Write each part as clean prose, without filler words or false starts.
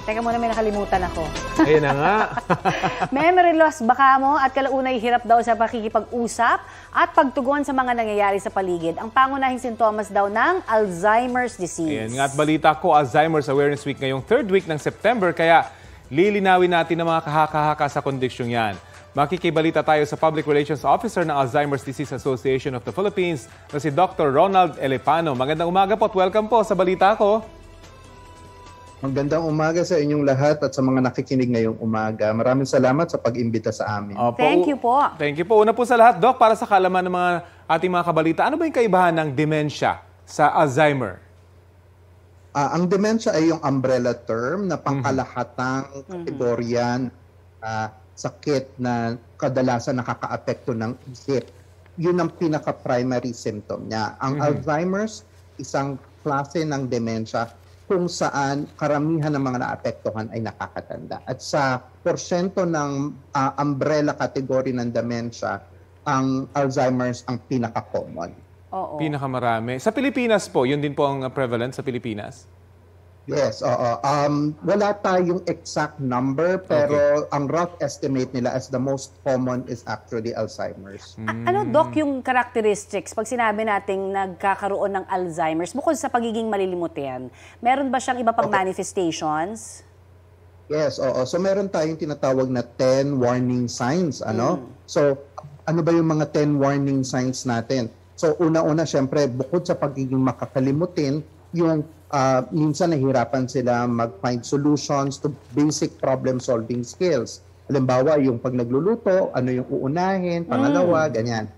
Teka muna, may nakalimutan ako. Ayun na nga. Memory loss baka mo at kalaunay hirap daw sa pakikipag-usap at pagtugon sa mga nangyayari sa paligid. Ang pangunahing sintomas daw ng Alzheimer's disease. Ayan nga, at balita ko, Alzheimer's Awareness Week ngayong 3rd week ng September, kaya lilinawin natin ang mga kahaka-haka sa kondisyong yan. Makikibalita tayo sa Public Relations Officer ng Alzheimer's Disease Association of the Philippines na si Dr. Ronald Elepano. Magandang umaga po at welcome po sa balita ko. Magandang umaga sa inyong lahat at sa mga nakikinig ngayong umaga. Maraming salamat sa pag-imbita sa amin. Opo. Thank you po. Thank you po. Una po sa lahat, Doc, para sa kaalaman ng mga ating mga kabalita, ano ba yung kaibahan ng dementia sa Alzheimer? Ang dementia ay yung umbrella term na pangkalahatang kategorya sakit na kadalasan nakakaapekto ng isip. Yun ang pinaka-primary symptom niya. Ang Alzheimer's, isang klase ng dementia kung saan karamihan ng mga naapektuhan ay nakakatanda. At sa porsyento ng umbrella category ng dementia, ang Alzheimer's ang pinaka-common. Oo. Pinakamarami. Sa Pilipinas po, yun din po ang prevalence sa Pilipinas? Yes, oo. Wala tayong exact number, pero ang rough estimate nila as the most common is actually Alzheimer's. Ano, Doc, yung characteristics pag sinabi nating nagkakaroon ng Alzheimer's, bukod sa pagiging malilimutin, meron ba siyang iba pang manifestations? Yes, oo. So meron tayong tinatawag na 10 warning signs. So ano ba yung mga 10 warning signs natin? So una-una, syempre, bukod sa pagiging makakalimutin, yung minsan nahihirapan sila mag-find solutions to basic problem-solving skills. Halimbawa, yung pag nagluluto, ano yung uunahin, pangalawa, ganyan.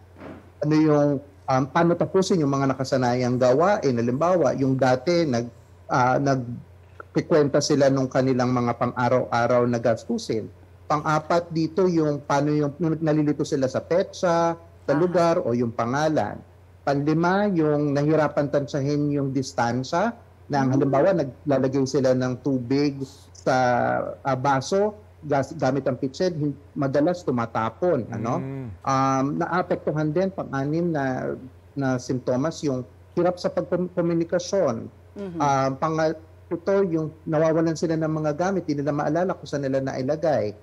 Ano yung, paano tapusin yung mga nakasanayang gawain. Halimbawa, yung dati nagpikwenta sila nung kanilang mga pang-araw-araw na gastusin. Pang-apat dito, yung paano yung nalilito sila sa petsa, sa lugar, o yung pangalan. Panlima, yung nahirapan tansyahin yung distansya, na halimbawa naglalagay sila ng tubig sa baso gamit ang pitsid, madalas tumatapon. Naapektuhan din pang-anim na simptomas yung hirap sa pagkomunikasyon. Ito yung nawawalan sila ng mga gamit, hindi nila maalala kung saan nila nailagay.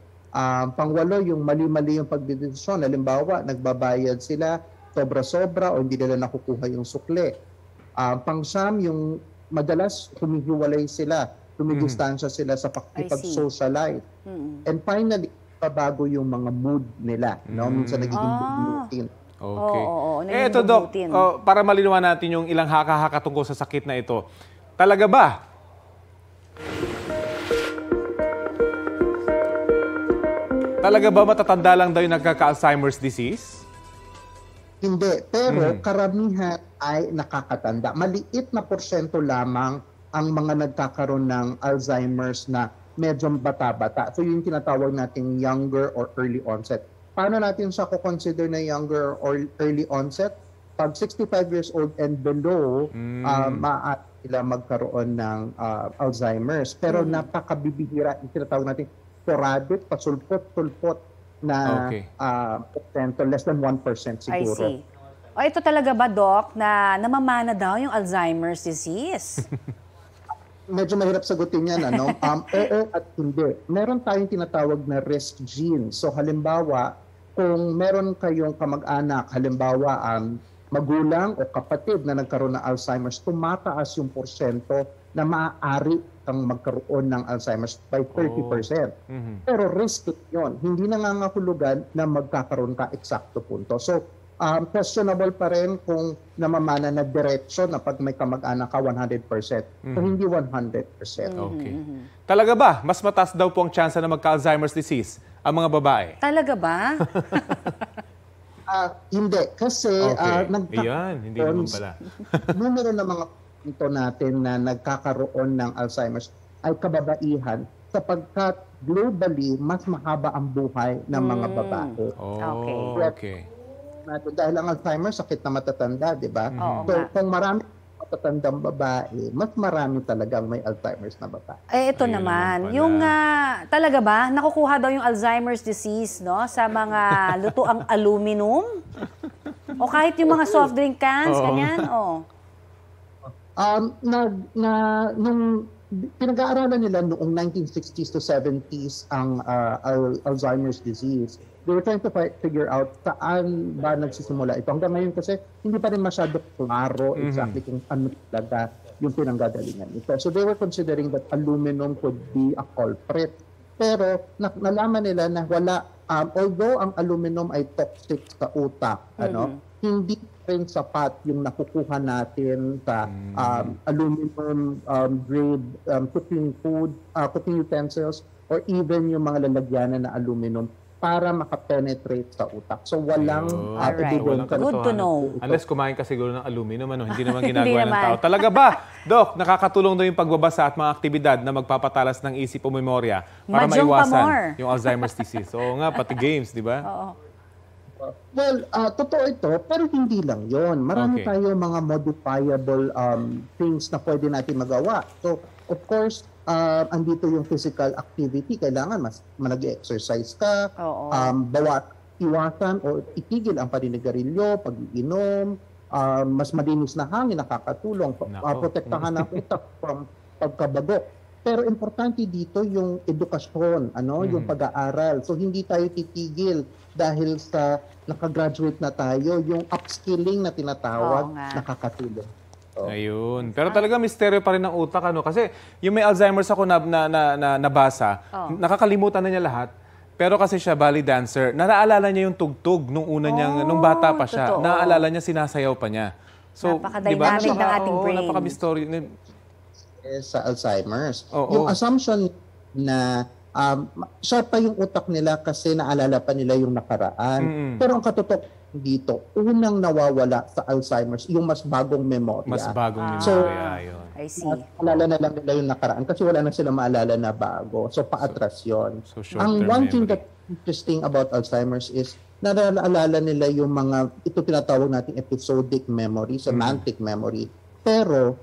Pangwalo, yung mali-mali yung pagdedesisyon. Halimbawa, nagbabayad sila sobra-sobra o hindi nila nakukuha yung sukli. Pang-siyam, yung madalas humihiwalay sila, tumidistansya sila sa pakikipag-socialize. And finally, pabago yung mga mood nila. Minsan nagiging routine. Okay. Ito, Doc, para malinawan natin yung ilang haka-haka tungkol sa sakit na ito. Talaga ba? Talaga ba matatanda lang daw yung nagkaka-Alzheimer's disease? Hindi, pero karamihan ay nakakatanda. Maliit na porsyento lamang ang mga nagkakaroon ng Alzheimer's na medyo bata-bata. So yung tinatawag nating younger or early onset. Paano natin siya consider na younger or early onset? Pag 65 years old and below, maaari sila magkaroon ng Alzheimer's. Pero napakabibihira, yung tinatawag natin sporadic, pasulpot-tulpot na porsyento, less than 1% siguro. I see. O ito talaga ba, Doc, na namamana daw yung Alzheimer's disease? Medyo mahirap sagutin yan, Oo at hindi. Meron tayong tinatawag na risk gene. So halimbawa, kung meron kayong kamag-anak, halimbawa magulang o kapatid na nagkaroon ng Alzheimer's, tumataas yung porsyento na maaari kang magkaroon ng Alzheimer's by 30%. Pero risk yun. Hindi nangangahulugan na magkakaroon ka eksakto punto. So, questionable pa rin kung namamana na diretsyo na pag may kamag-anak ka 100%. So, hindi 100%. Okay. Talaga ba? Mas mataas daw po ang tsansa na magka-Alzheimer's disease ang mga babae? Talaga ba? Hindi. Kasi hindi naman pala. numero ng mga ito natin na nagkakaroon ng Alzheimer's ay kababaihan sapagkat globally mas mahaba ang buhay ng mga babae. Okay. Dahil ang Alzheimer's sakit na matatanda, di ba? So kung marami matatandang babae, mas marami talagang may Alzheimer's na babae. Ito naman, yung talaga ba nakukuha daw yung Alzheimer's disease sa mga lutuang aluminum? O kahit yung mga soft drink cans, ganyan? Nung pinag-aaralan nila noong 1960s to 70s ang Alzheimer's disease. They were trying to figure out saan ba nagsisimula ito. Hanggang ngayon kasi hindi pa rin masyado klaro exactly kung ano talaga yung pinanggagalingan ito. So they were considering that aluminum could be a culprit. Pero nalaman nila na wala, although ang aluminum ay toxic sa utak, hindi rin sapat yung nakukuha natin sa aluminum grade cooking food, cooking utensils, or even yung mga lalagyanan na aluminum para makapenetrate sa utak. So walang Alright. Walang Good to know. Unless kumain ka siguro ng aluminum, hindi naman Hindi ginagawa ng naman. tao. Talaga ba, Doc, nakakatulong daw yung pagbabasa at mga aktibidad na magpapatalas ng isip o memorya para Mahjong pa maiwasan more. yung Alzheimer's disease? Oo nga, pati games, di ba? Oo. Well, totoo ito, pero hindi lang yon. Marami Okay. tayo mga modifiable things na pwede natin magawa. So, of course, andito yung physical activity. Kailangan mas nag-exercise ka, Oo. iwasan o itigil ang paninigarilyo, pag-iinom, mas malinis na hangin, nakakatulong, Nako. protektahan ang utak from pagkabago. Pero importante dito yung edukasyon, yung pag-aaral. So hindi tayo titigil dahil sa nakagraduate na tayo, yung upskilling na tinatawag, Oo nga. nakakatulong. Ayun. Pero talaga misteryo pa rin ang utak, Kasi yung may Alzheimer's ako na nabasa, nakakalimutan na niya lahat. Pero kasi siya ballet dancer, naalala niya yung tugtug nung una niyang, nung bata pa siya. Totoo. Naalala niya, sinasayaw pa niya. So, Napaka-dynamic ng ating brain. Napaka-misteryo. Sa Alzheimer's. Oo. Yung assumption na sharp pa yung utak nila kasi naalala pa nila yung nakaraan. Pero ang katotohanan dito, unang nawawala sa Alzheimer's, yung mas bagong memorya. Mas bagong So, memorya, yun. I see. Alala na lang nila yung nakaraan kasi wala na sila maalala na bago. So, paatras yun. So short-term Ang one thing memory. that's interesting about Alzheimer's is naalala nila yung mga, ito tinatawag natin episodic memory, semantic memory. Pero,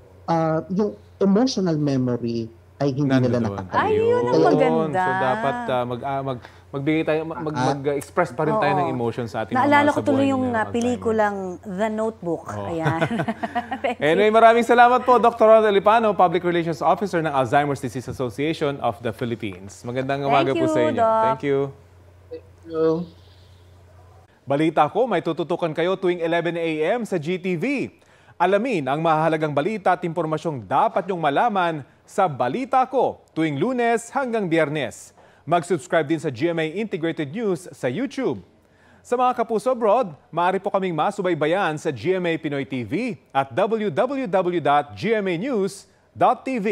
yung emotional memory ay hindi nila Nandun. nakakalimutan. Ayun ang maganda. So dapat magbigay tayo, mag-express pa rin tayo ng emotion sa ating Naalala mga ko tuloy sa buhay yung ng Alzheimer's. pelikulang The Notebook. Ayan. Anyway, maraming salamat po, Dr. Ronald Alipano, Public Relations Officer ng Alzheimer's Disease Association of the Philippines. Magandang umaga po you, sa inyo. Doc. Thank you. Balita ko, may tututukan kayo tuwing 11 a.m. sa GTV. Alamin ang mahalagang balita at impormasyong dapat nyong malaman sa Balita Ko tuwing Lunes hanggang Biyernes. Mag-subscribe din sa GMA Integrated News sa YouTube. Sa mga kapuso abroad, maaari po kaming masubaybayan sa GMA Pinoy TV at www.gmanews.tv.